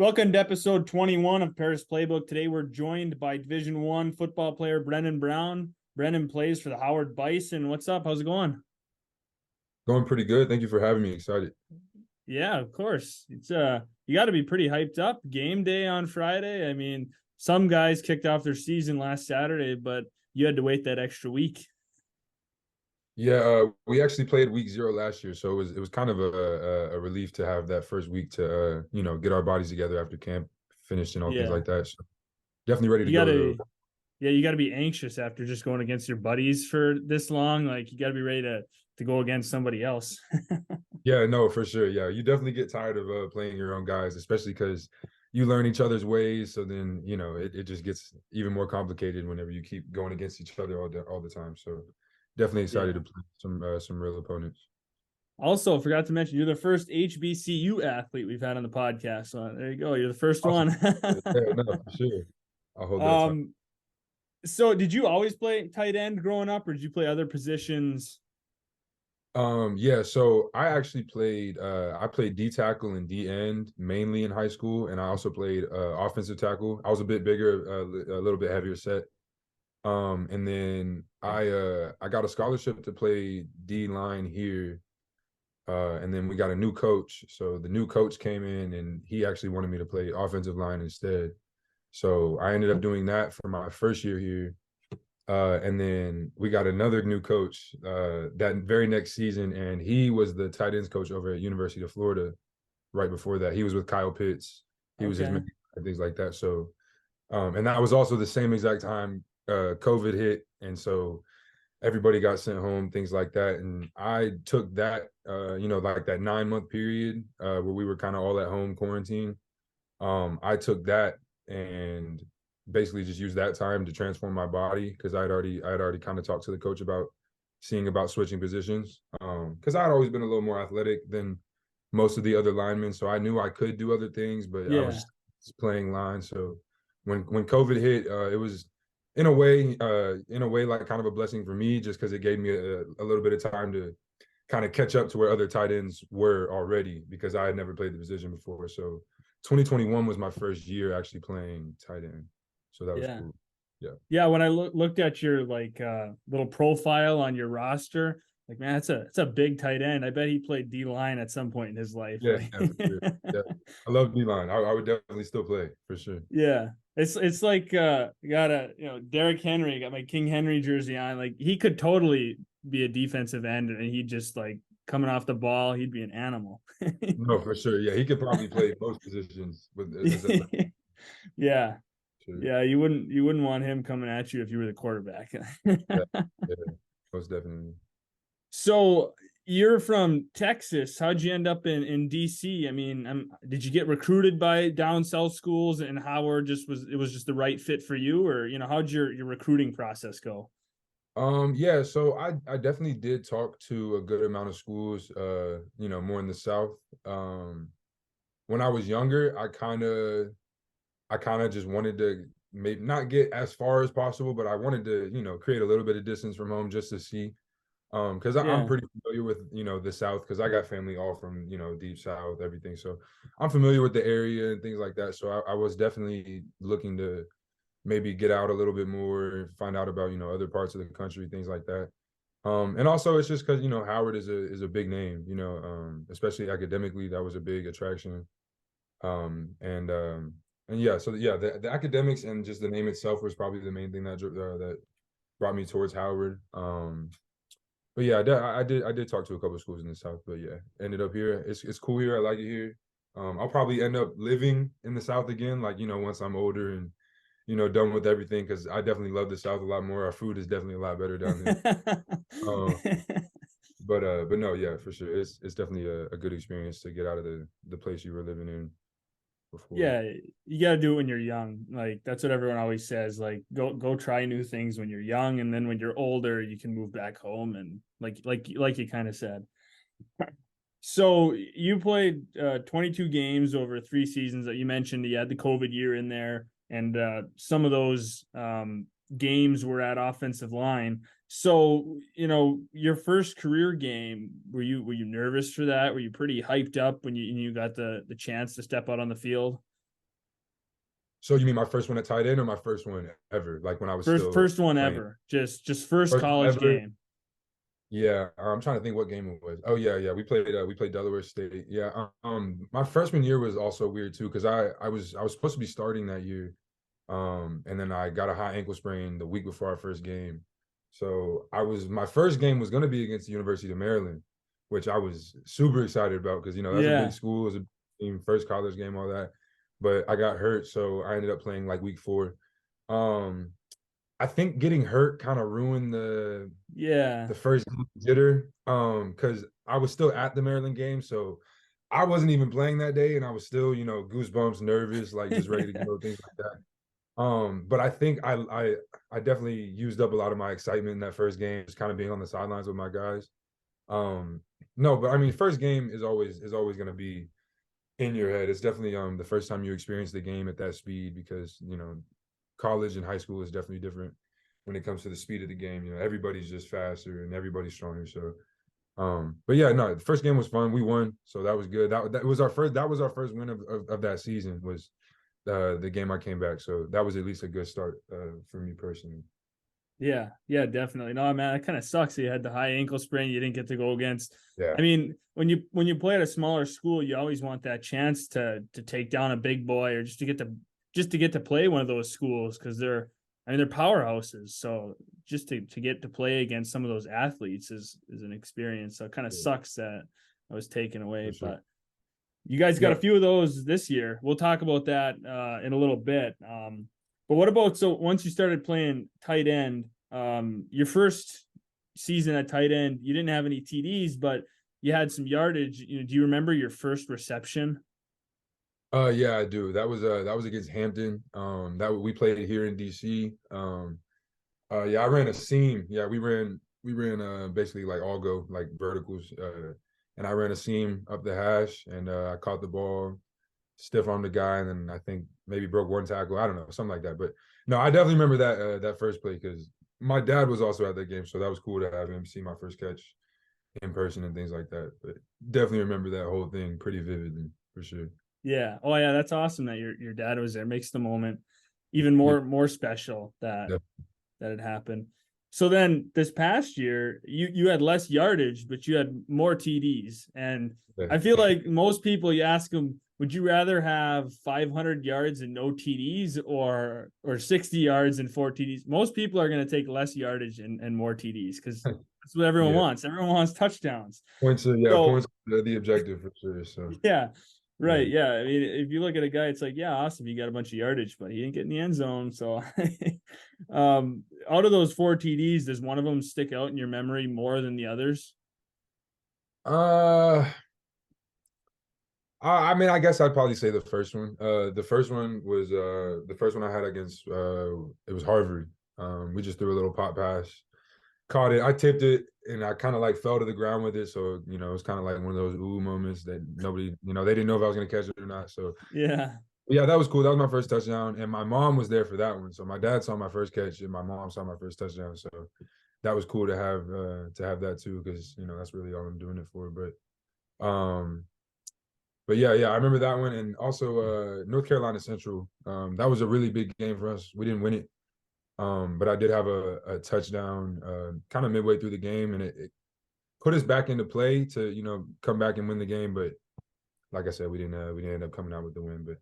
Welcome to episode 21 of Pera's Playbook. Today we're joined by Division I football player Brennan Brown. Brennan plays for the Howard Bison. What's up? How's it going? Going pretty good. Thank you for having me. Excited. Yeah, of course. It's you got to be pretty hyped up. Game day on Friday. I mean, some guys kicked off their season last Saturday, but you had to wait that extra week. Yeah, we actually played week 0 last year, so it was kind of a relief to have that first week to get our bodies together after camp finished and all things Yeah. like that. So definitely ready to You got go to though. Yeah, you got to be anxious after just going against your buddies for this long. Like you got to be ready to go against somebody else. Yeah, no, for sure. Yeah, you definitely get tired of playing your own guys, especially because you learn each other's ways. So then it just gets even more complicated whenever you keep going against each other all the time. So definitely excited Yeah. to play some real opponents. Also, forgot to mention you're the first HBCU athlete we've had on the podcast. So there you go. You're the first Awesome. one. Yeah, no, for sure. I'll hold that time. um. So did you always play tight end growing up, or did you play other positions? Yeah, so I played D tackle and D end mainly in high school, and I also played offensive tackle. I was a bit bigger, a little bit heavier set. And then I got a scholarship to play D line here. And then we got a new coach. So the new coach came in and he actually wanted me to play offensive line instead. So I ended up doing that for my first year here. And then we got another new coach that very next season, and he was the tight ends coach over at University of Florida right before that. He was with Kyle Pitts. He was his Okay. mentor and things like that. So, and that was also the same exact time COVID hit, and so everybody got sent home, things like that. And I took that, like that 9-month period where we were kind of all at home quarantine. I took that and basically just used that time to transform my body because I had already kind of talked to the coach about seeing about switching positions. Because I had always been a little more athletic than most of the other linemen, so I knew I could do other things, but I Yeah. was just playing line. So when COVID hit, it was in a way like kind of a blessing for me, just because it gave me a little bit of time to kind of catch up to where other tight ends were already because I had never played the position before. So 2021 was my first year actually playing tight end. So that was Yeah. cool. Yeah. Yeah. When I looked at your little profile on your roster, like man, it's a big tight end. I bet he played D line at some point in his life. Yeah, Like yeah, for sure. Yeah. I love D line. I would definitely still play for sure. Yeah. It's like got a Derrick Henry, got my King Henry jersey on. Like he could totally be a defensive end and he'd just like coming off the ball, he'd be an animal. No, for sure. Yeah, he could probably play most positions with as that Yeah. sure. Yeah, you wouldn't want him coming at you if you were the quarterback. Yeah, yeah, most definitely. So you're from Texas. How'd you end up in DC? I mean, did you get recruited by down south schools and Howard was just the right fit for you, or how'd your recruiting process go? Yeah, so I definitely did talk to a good amount of schools, more in the South. When I was younger, I kind of just wanted to maybe not get as far as possible, but I wanted to, create a little bit of distance from home just to see. Because I'm Yeah. pretty familiar with, the South because I got family all from, deep South, everything. So I'm familiar with the area and things like that. So I was definitely looking to maybe get out a little bit more, find out about, other parts of the country, things like that. And also it's just because, Howard is a big name, especially academically, that was a big attraction. Um, and um, and yeah, so yeah, the academics and just the name itself was probably the main thing that brought me towards Howard. But yeah, I did talk to a couple of schools in the South, but yeah, ended up here. It's cool here. I like it here. I'll probably end up living in the South again, like once I'm older and done with everything, because I definitely love the South a lot more. Our food is definitely a lot better down here. Um, but no, yeah, for sure, it's definitely a good experience to get out of the place you were living in before. Yeah, you got to do it when you're young. Like that's what everyone always says. Like go try new things when you're young, and then when you're older, you can move back home. And like you kind of said. So you played 22 games over 3 seasons that you mentioned. You had the COVID year in there, and some of those games were at offensive line. So your first career game, were you nervous for that? Were you pretty hyped up when you got the chance to step out on the field? So you mean my first one at tight end or my first one ever? Like when I was still First one playing? ever. Just first First one college ever. game. Yeah, I'm trying to think what game it was. Oh yeah. We played Delaware State. Yeah. My freshman year was also weird too because I was supposed to be starting that year. And then I got a high ankle sprain the week before our first game. So my first game was going to be against the University of Maryland, which I was super excited about because that's a big Yeah. school, it was a team, first college game, all that. But I got hurt, so I ended up playing like week 4. Um, I think getting hurt kind of ruined Yeah. the first jitter, because I was still at the Maryland game, so I wasn't even playing that day, and I was still, goosebumps, nervous, like just ready to go, things like that. But I think I definitely used up a lot of my excitement in that first game, just kind of being on the sidelines with my guys. Um, no, but I mean, first game is always going to be in your head. It's definitely the first time you experience the game at that speed because college and high school is definitely different when it comes to the speed of the game. Everybody's just faster and everybody's stronger. So, but yeah, no, the first game was fun. We won, so that was good. That was our first. That was our first win of that season. Was the game I came back. So that was at least a good start for me personally. Yeah, yeah, definitely. No, man, it kind of sucks. You had the high ankle sprain. You didn't get to go against. Yeah. I mean, when you play at a smaller school, you always want that chance to take down a big boy or just to get to play one of those schools because they're powerhouses. So just to get to play against some of those athletes is an experience. So it kind of Yeah, sucks that I was taken for away, sure. but you guys got a Yep. few of those this year. We'll talk about that in a little bit. But what about so once you started playing tight end, your first season at tight end, you didn't have any TDs, but you had some yardage. Do you remember your first reception? Yeah, I do. That was against Hampton. That we played here in DC. Yeah, I ran a seam. Yeah, we ran basically like all go like verticals. And I ran a seam up the hash and I caught the ball, stiff armed the guy, and then I think maybe broke one tackle. I don't know, something like that. But no, I definitely remember that first play because my dad was also at that game, so that was cool to have him see my first catch in person and things like that. But definitely remember that whole thing pretty vividly for sure. Yeah. Oh yeah, that's awesome that your dad was there. Makes the moment even Yeah, more special that it happened. So then this past year, you had less yardage, but you had more TDs. And I feel definitely. like most people, you ask them, would you rather have 500 yards and no TDs or 60 yards and 4 TDs? Most people are going to take less yardage and more TDs because that's what everyone Yeah, wants. Everyone wants touchdowns. points So are the objective for sure. So yeah, yeah. right. Yeah. I mean, if you look at a guy, it's like, yeah, awesome. He got a bunch of yardage, but he didn't get in the end zone. So, out of those 4 TDs, does one of them stick out in your memory more than the others? Uh, I mean, I guess I'd probably say the first one. The first one was the first one I had against it was Harvard. We just threw a little pop pass, caught it. I tipped it, and I kind of like fell to the ground with it. So it's kind of like one of those ooh moments that nobody, they didn't know if I was gonna catch it or not. So Yeah. yeah, that was cool. That was my first touchdown, and my mom was there for that one. So my dad saw my first catch, and my mom saw my first touchdown. So that was cool to have that too, because that's really all I'm doing it for. But yeah, I remember that one, and also North Carolina Central. That was a really big game for us. We didn't win it, but I did have a touchdown kind of midway through the game, and it put us back into play to come back and win the game. But like I said, we didn't end up coming out with the win, but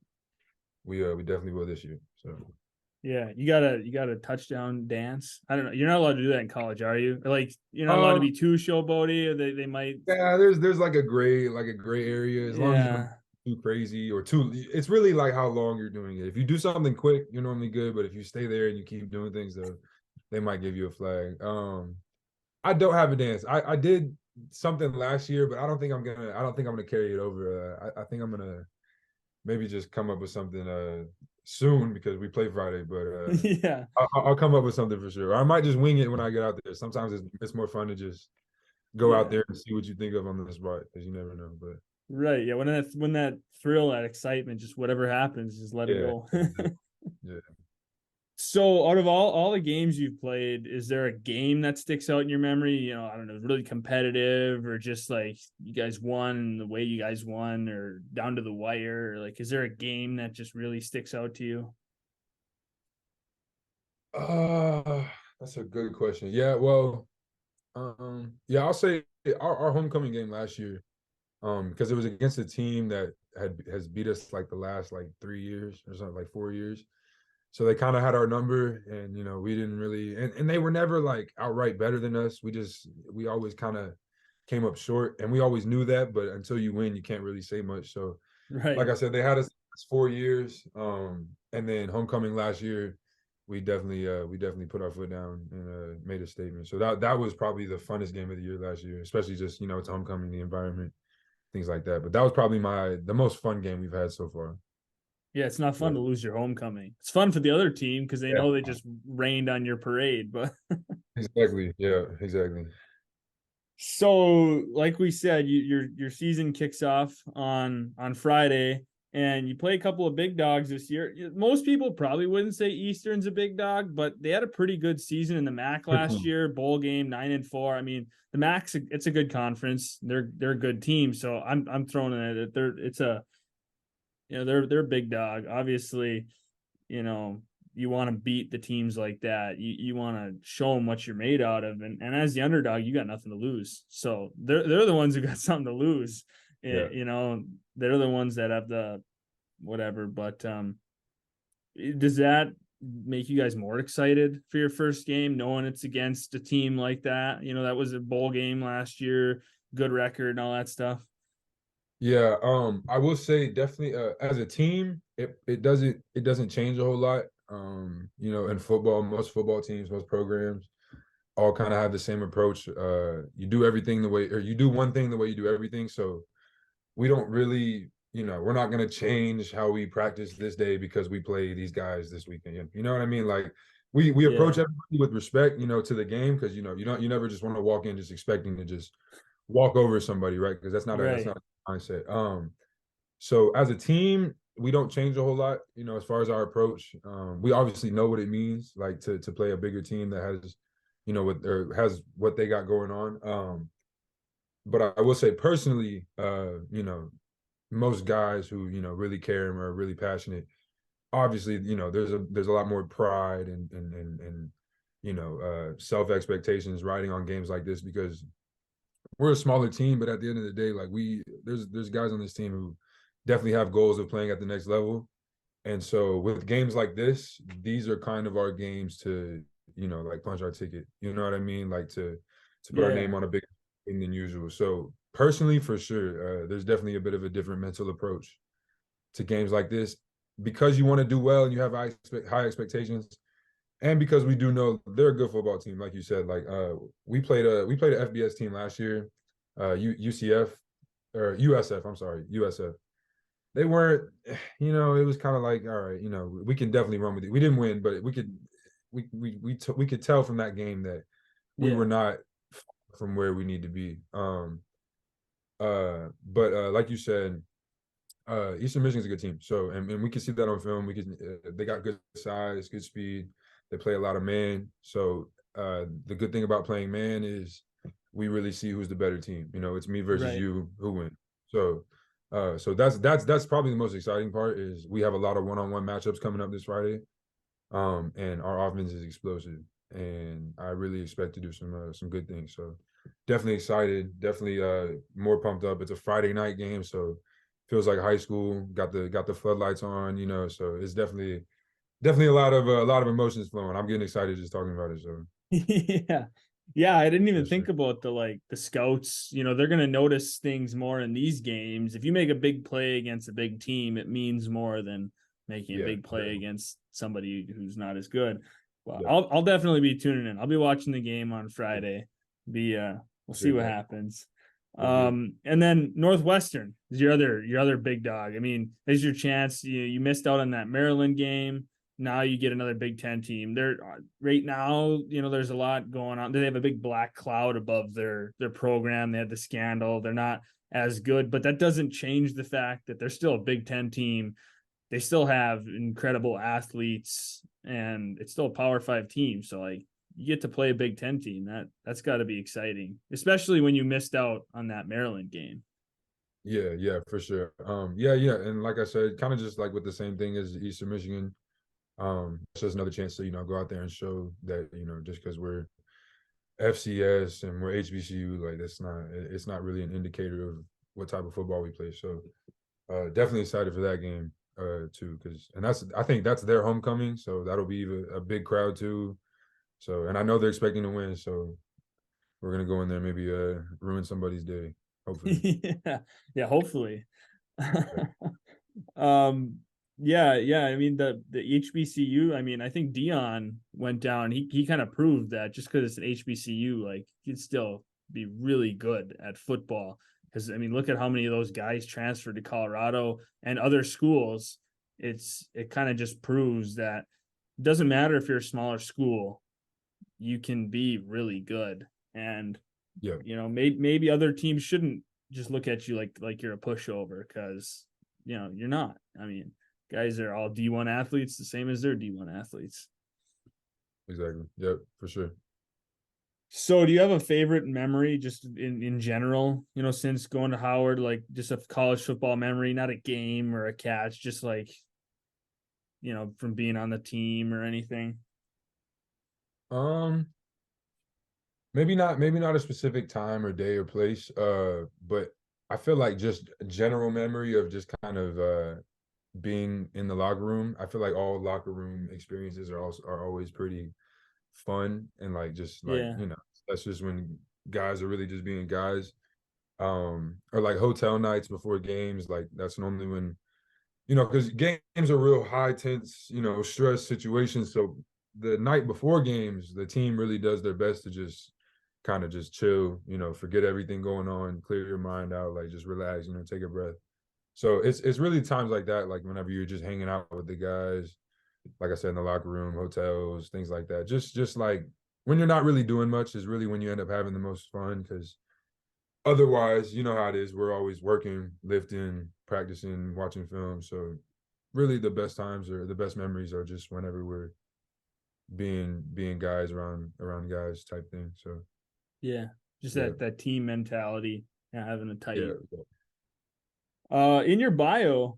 we definitely will this year. So Yeah. You got a touchdown dance. I don't know. You're not allowed to do that in college, are you? Or like you're not allowed to um be too showboaty, or they might. yeah, there's like a gray area as long as you don't Yeah. too crazy or too. It's really like how long you're doing it. If you do something quick, you're normally good. But if you stay there and you keep doing things, though, they might give you a flag. I don't have a dance. I did something last year, but I don't think I'm gonna carry it over. I think I'm gonna maybe just come up with something soon because we play Friday. But Yeah. I'll come up with something for sure. I might just wing it when I get out there. Sometimes it's more fun to just go out Yeah. there and see what you think of on the spot because you never know. But Right. Yeah. When that thrill, that excitement, just whatever happens, just let it yeah, go. yeah. So, out of all the games you've played, is there a game that sticks out in your memory? I don't know, really competitive, or just like you guys won and the way you guys won, or down to the wire, or like, is there a game that just really sticks out to you? Uh, that's a good question. Yeah, well, yeah, I'll say our homecoming game last year, because it was against a team that has beat us like the last like 3 years or something, like 4 years. So they kind of had our number, and we didn't really, and they were never like outright better than us. We always kind of came up short, and we always knew that. But until you win, you can't really say much. So, like Right. I said, they had us 4 years, and then homecoming last year, we definitely put our foot down and made a statement. So that was probably the funnest game of the year last year, especially just it's homecoming, the environment, things like that. But that was probably the most fun game we've had so far. Yeah, it's not fun Yeah. to lose your homecoming. It's fun for the other team because they Yeah. know they just rained on your parade. But Exactly. Yeah. Exactly. so, like we said, your season kicks off on Friday, and you play a couple of big dogs this year. Most people probably wouldn't say Eastern's a big dog, but they had a pretty good season in the MAC Good last team. year. Bowl game 9-4. I mean, the MAC's it's a good conference. They're a good team. So I'm throwing it at they're it's a they're a big dog. Obviously, you know, you want to beat the teams like that. You want to show them what you're made out of. And as the underdog, you got nothing to lose. So they're the ones who got something to lose. Yeah. They're the ones that have the whatever. But does that make you guys more excited for your first game, knowing it's against a team like that? That was a bowl game last year, good record and all that stuff. Yeah, I will say definitely as a team, it doesn't change a whole lot. In football, most football teams, most programs all kind of have the same approach. You do everything the way, or you do one thing the way you do everything. So we don't really, we're not gonna change how we practice this day because we play these guys this weekend. You know what I mean? Like we approach Yeah. everybody with respect, to the game, because you never just want to walk in just expecting to just walk over somebody, right? Because that's Right. not a mindset. So as a team, we don't change a whole lot, as far as our approach. We obviously know what it means, like to play a bigger team that has, what or has what they got going on. But I will say personally, most guys who really care and are really passionate, obviously, there's a lot more pride and self expectations riding on games like this because we're a smaller team, but at the end of the day, like there's guys on this team who definitely have goals of playing at the next level. And so with games like this, these are kind of our games to, like punch our ticket. You know what I mean? Like to put our Yeah. name on a bigger thing than usual. So personally, for sure, there's definitely a bit of a different mental approach to games like this because you want to do well and you have high expectations, and because we do know they're a good football team, like you said. Like we played a FBS team last year, UCF or USF. I'm sorry, USF. They weren't, it was kind of like, all right, we can definitely run with it. We didn't win, but we could tell from that game that we were Yeah. not from where we need to be. But like you said, Eastern Michigan's a good team. So, and we can see that on film. They got good size, good speed. They play a lot of man. So, the good thing about playing man is we really see who's the better team. It's me versus Right. you, who win. So that's probably the most exciting part is we have a lot of one-on-one matchups coming up this Friday. And our offense is explosive, and I really expect to do some good things. So definitely excited, definitely more pumped up. It's a Friday night game, so feels like high school. Got the floodlights on, so it's definitely a lot of emotions flowing. I'm getting excited just talking about it. So Yeah. Yeah, I didn't even for think sure. about the scouts. They're gonna notice things more in these games. If you make a big play against a big team, it means more than making a Yeah, big play definitely. against somebody who's not as good. Well, Yeah, I'll definitely be tuning in. I'll be watching the game on Friday. Be We'll see great what luck. happens. Good, good. And then Northwestern is your other big dog. I mean, there's your chance. You missed out on that Maryland game. Now you get another Big Ten team. They're right now, there's a lot going on. They have a big black cloud above their program. They had the scandal. They're not as good, but that doesn't change the fact that they're still a Big Ten team. They still have incredible athletes, and it's still a Power Five team. So like you get to play a Big Ten team. That's got to be exciting, especially when you missed out on that Maryland game. Yeah, yeah, for sure. Yeah, yeah, and like I said, kind of just like with the same thing as Eastern Michigan. It's just another chance to, go out there and show that, just because we're FCS and we're HBCU, like it's not really an indicator of what type of football we play. So definitely excited for that game too, because I think that's their homecoming, so that'll be a big crowd too. So, and I know they're expecting to win, so we're gonna go in there, maybe ruin somebody's day, hopefully. Yeah, yeah, hopefully. Yeah. um, yeah. I mean the HBCU. I mean, I think Dion went down. He kind of proved that just because it's an HBCU, like he'd still be really good at football. Because I mean, look at how many of those guys transferred to Colorado and other schools. It kind of just proves that it doesn't matter if you're a smaller school, you can be really good. And Yeah, maybe other teams shouldn't just look at you like you're a pushover, because you're not. I mean, guys are all D1 athletes the same as they're D1 athletes. exactly. Yep, for sure. So do you have a favorite memory just in general, since going to Howard, like just a college football memory, not a game or a catch, just like, from being on the team or anything? Um, maybe not a specific time or day or place, but I feel like just a general memory of just kind of being in the locker room. I feel like all locker room experiences are always pretty fun, and like just like, Yeah. that's just when guys are really just being guys. Or like hotel nights before games, like that's normally when, because games are real high tense, stress situations. So the night before games, the team really does their best to just kind of just chill, forget everything going on, clear your mind out, like just relax, take a breath. So it's really times like that, like whenever you're just hanging out with the guys, like I said, in the locker room, hotels, things like that. Just like when you're not really doing much is really when you end up having the most fun, because otherwise, you know how it is. We're always working, lifting, practicing, watching film. So really the best times or the best memories are just whenever we're being guys around guys type thing. So Yeah. Just yeah. that team mentality, having a tight. Yeah. In your bio,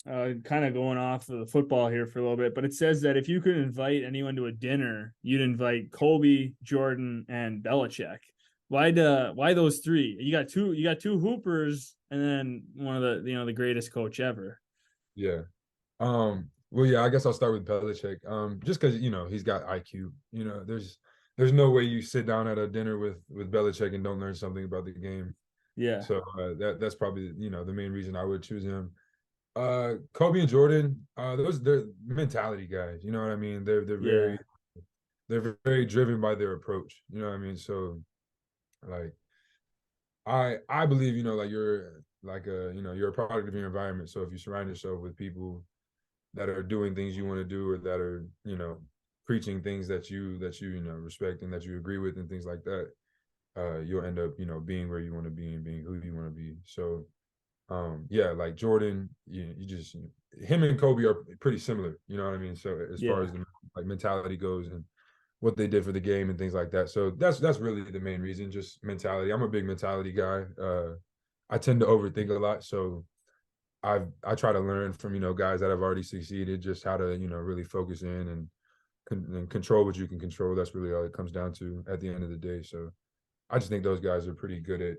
kind of going off of the football here for a little bit, but it says that if you could invite anyone to a dinner, you'd invite Kobe, Jordan, and Belichick. Why those three? You got two hoopers, and then one of the greatest coach ever. Yeah. Well, yeah, I guess I'll start with Belichick. Just because he's got IQ. There's no way you sit down at a dinner with Belichick and don't learn something about the game. Yeah. So that's probably the main reason I would choose him. Kobe and Jordan, they're mentality guys. You know what I mean? Yeah. They're very driven by their approach. You know what I mean? So like I believe like you're like you're a product of your environment. So if you surround yourself with people that are doing things you want to do, or that are preaching things that you respect and that you agree with and things like that, you'll end up being where you want to be and being who you want to be. So yeah, like Jordan, you just him and Kobe are pretty similar, you know what I mean? So as far Yeah. as the like mentality goes and what they did for the game and things like that. So that's really the main reason, just mentality. I'm a big mentality guy. I tend to overthink a lot, so I try to learn from guys that have already succeeded, just how to really focus in and control what you can control. That's really all it comes down to at the end of the day. So I just think those guys are pretty good at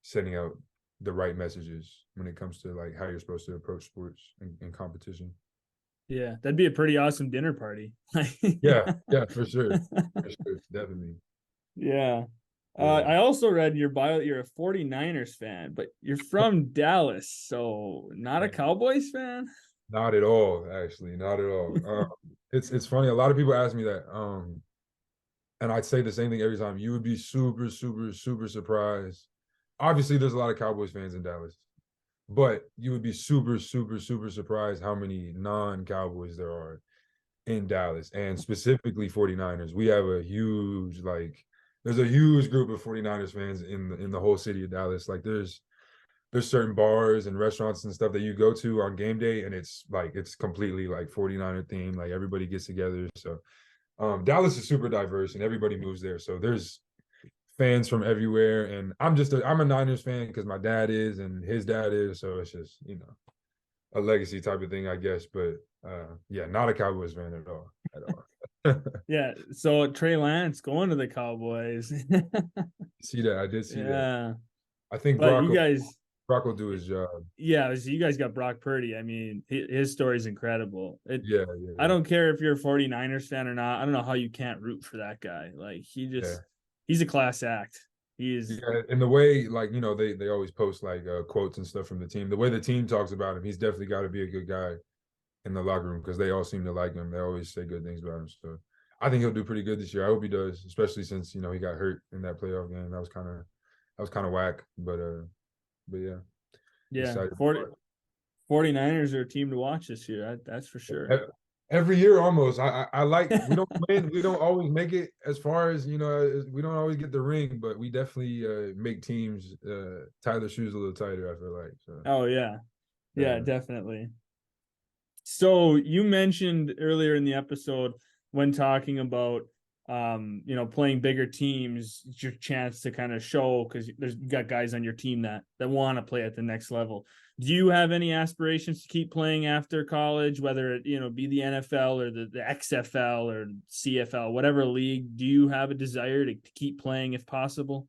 sending out the right messages when it comes to like how you're supposed to approach sports and competition. Yeah. That'd be a pretty awesome dinner party. Yeah, for sure, definitely. Yeah. Yeah, I also read in your bio that you're a 49ers fan, but you're from Dallas, so not a Cowboys fan? not at all, actually, not at all. It's funny. A lot of people ask me that, and I'd say the same thing every time. You would be super, super, super surprised. Obviously, there's a lot of Cowboys fans in Dallas, but you would be super, super, super surprised how many non-Cowboys there are in Dallas, and specifically 49ers. We have there's a huge group of 49ers fans in the whole city of Dallas. Like there's certain bars and restaurants and stuff that you go to on game day, and it's completely like 49er themed. Like everybody gets together. So Dallas is super diverse, and everybody moves there. So there's fans from everywhere, and I'm a Niners fan because my dad is and his dad is. So it's just a legacy type of thing, I guess. But yeah, not a Cowboys fan at all. At all. Yeah. So Trey Lance going to the Cowboys. See that? I did see that. Yeah. I think But you guys, Brock will do his job. yeah, so you guys got Brock Purdy. I mean, his story is incredible. Yeah, yeah, I yeah. don't care if you're a 49ers fan or not. I don't know how you can't root for that guy. Like Yeah. he's a class act. He is. Yeah, and the way, like, they always post like quotes and stuff from the team. The way the team talks about him, he's definitely got to be a good guy in the locker room because they all seem to like him. They always say good things about him. So I think he'll do pretty good this year. I hope he does, especially since he got hurt in that playoff game. That was kind of whack. But yeah, Yeah, excited. 49ers are a team to watch this year. That's for sure. Every year almost. I like, we don't win. We don't always make it as far as, we don't always get the ring, but we definitely make teams tie their shoes a little tighter, I feel like. So Oh yeah. Yeah, definitely. So you mentioned earlier in the episode when talking about playing bigger teams, it's your chance to kind of show because you got guys on your team that want to play at the next level. Do you have any aspirations to keep playing after college, whether it be the NFL or the XFL or CFL, whatever league? Do you have a desire to keep playing if possible?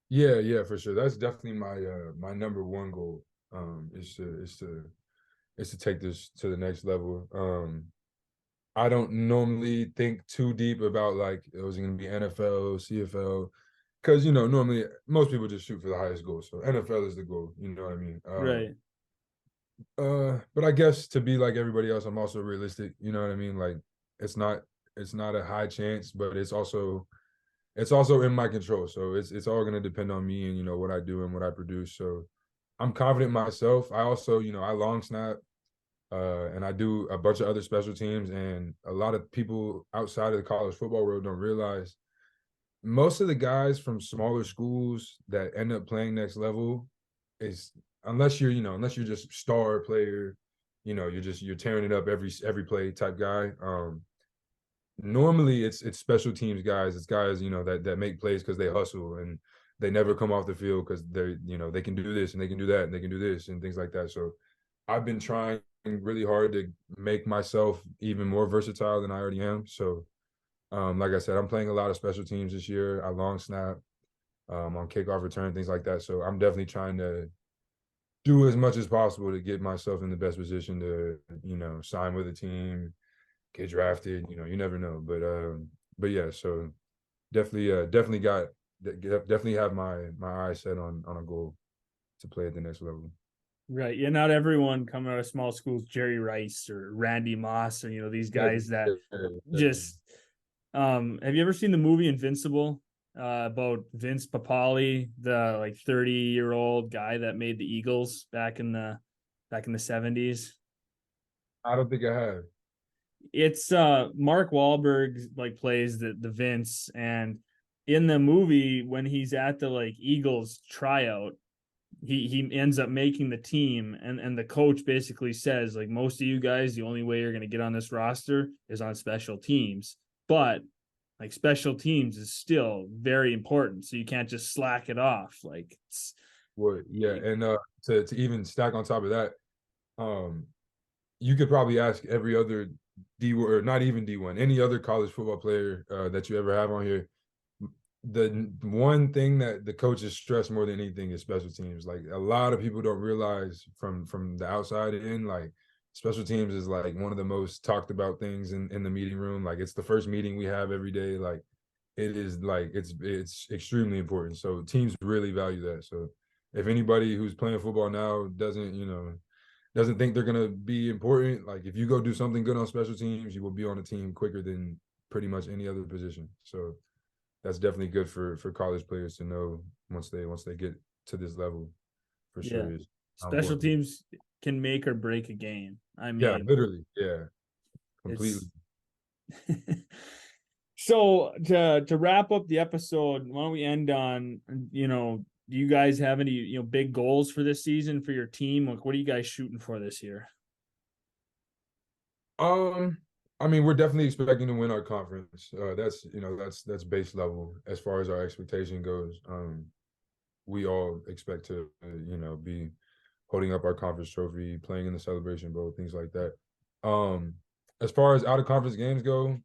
Yeah, for sure. That's definitely my number one goal. Is to take this to the next level. I don't normally think too deep about like it was going to be NFL, CFL, because normally most people just shoot for the highest goal. So NFL is the goal. You know what I mean? Right. But I guess to be like everybody else, I'm also realistic. You know what I mean? Like it's not a high chance, but it's also in my control. So it's all gonna depend on me and what I do and what I produce. So I'm confident in myself. I also I long snap, and I do a bunch of other special teams. And a lot of people outside of the college football world don't realize most of the guys from smaller schools that end up playing next level is unless you're just star player, you're tearing it up every play type guy. Normally it's special teams guys. It's guys that make plays because they hustle and they never come off the field because they can do this and they can do that and they can do this and things like that. So I've been trying really hard to make myself even more versatile than I already am. So like I said, I'm playing a lot of special teams this year. I long snap, on kickoff return, things like that. So I'm definitely trying to do as much as possible to get myself in the best position to, sign with a team, get drafted. You never know. But yeah, so definitely have my eyes set on a goal to play at the next level. Right. Yeah, not everyone coming out of small schools, Jerry Rice or Randy Moss, or these guys that just have you ever seen the movie Invincible? About Vince Papali, the like 30-year-old guy that made the Eagles back in the 70s. I don't think I have. It's Mark Wahlberg like plays the Vince, and in the movie when he's at the like Eagles tryout, he ends up making the team, and the coach basically says like most of you guys, the only way you're going to get on this roster is on special teams, but like special teams is still very important, so you can't just slack it off. Like it's Yeah, and to even stack on top of that, um, you could probably ask every other D1 or not even D1, any other college football player that you ever have on here. The one thing that the coaches stress more than anything is special teams. Like a lot of people don't realize from the outside in, like special teams is like one of the most talked about things in the meeting room. Like it's the first meeting we have every day. Like it is like it's extremely important. So teams really value that. So if anybody who's playing football now doesn't think they're gonna be important, like if you go do something good on special teams, you will be on a team quicker than pretty much any other position. So that's definitely good for college players to know once they get to this level, for yeah, sure. Is how special important. teams can make or break a game. I Yeah, mean, literally. Yeah, completely. it's so to wrap up the episode, why don't we end on do you guys have any big goals for this season for your team? Like, what are you guys shooting for this year? Um, I mean, we're definitely expecting to win our conference. That's base level as far as our expectation goes. We all expect to be holding up our conference trophy, playing in the Celebration Bowl, things like that. Um, as far as out of conference games go,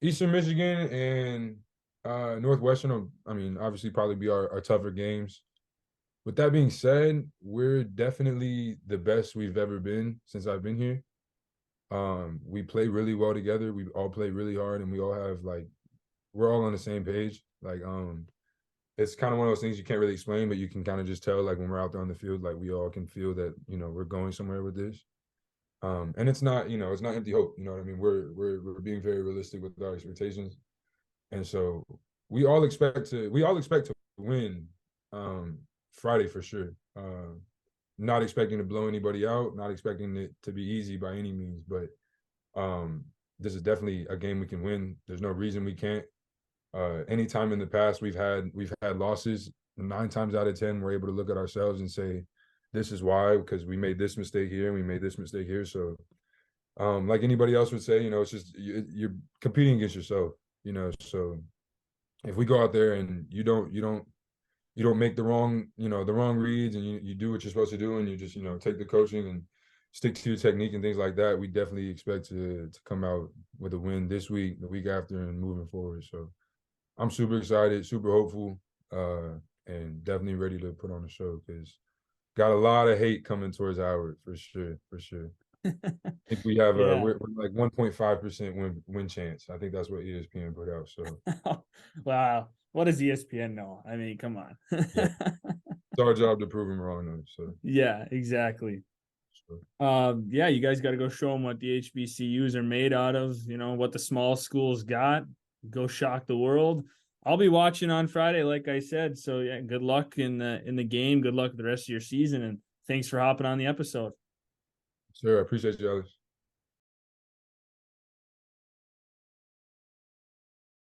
Eastern Michigan and Northwestern will, I mean, obviously probably be our tougher games. With that being said, we're definitely the best we've ever been since I've been here. We play really well together. We all play really hard, and we all have like we're all on the same page. Like, it's kind of one of those things you can't really explain, but you can kind of just tell. Like when we're out there on the field, like we all can feel that we're going somewhere with this. And it's not it's not empty hope. You know what I mean? We're being very realistic with our expectations, and so we all expect to win Friday for sure. Not expecting to blow anybody out, not expecting it to be easy by any means, but this is definitely a game we can win. There's no reason we can't. Anytime in the past we've had losses, 9 times out of 10 we're able to look at ourselves and say, this is why, because we made this mistake here and we made this mistake here. So like anybody else would say, it's just you're competing against yourself, so if we go out there and you don't make the wrong reads, and you do what you're supposed to do, and you just take the coaching and stick to your technique and things like that, we definitely expect to come out with a win this week, the week after, and moving forward. So I'm super excited, super hopeful, and definitely ready to put on a show, because got a lot of hate coming towards Howard for sure. I think we have Yeah. we're like 1.5% win chance. I think that's what ESPN put out. So Wow. What does ESPN know? I mean, come on. yeah, it's our job to prove them wrong though. So Yeah, exactly. Yeah, you guys got to go show them what the HBCUs are made out of, what the small schools got. Go shock the world. I'll be watching on Friday, like I said. So yeah, good luck in the game. Good luck with the rest of your season, and thanks for hopping on the episode. sure, I appreciate you, Alex.